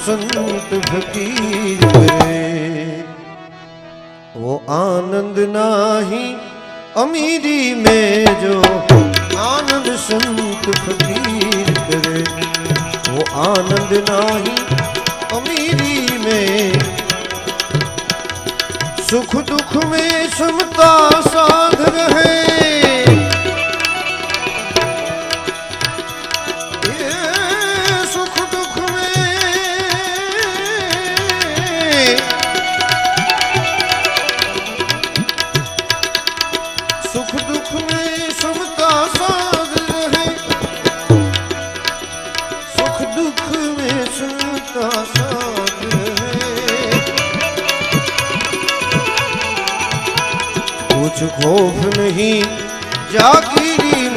संत फकीर करे। वो आनंद नाही अमीरी में जो आनंद संत फकीर करे। वो आनंद नाही अमीरी में, सुख दुख में समता साध रहे। सुख दुख में, सुख दुख में समता साध रहे। सुख दुख में समता साध रहे। कुछ खौफ नहीं जागीरी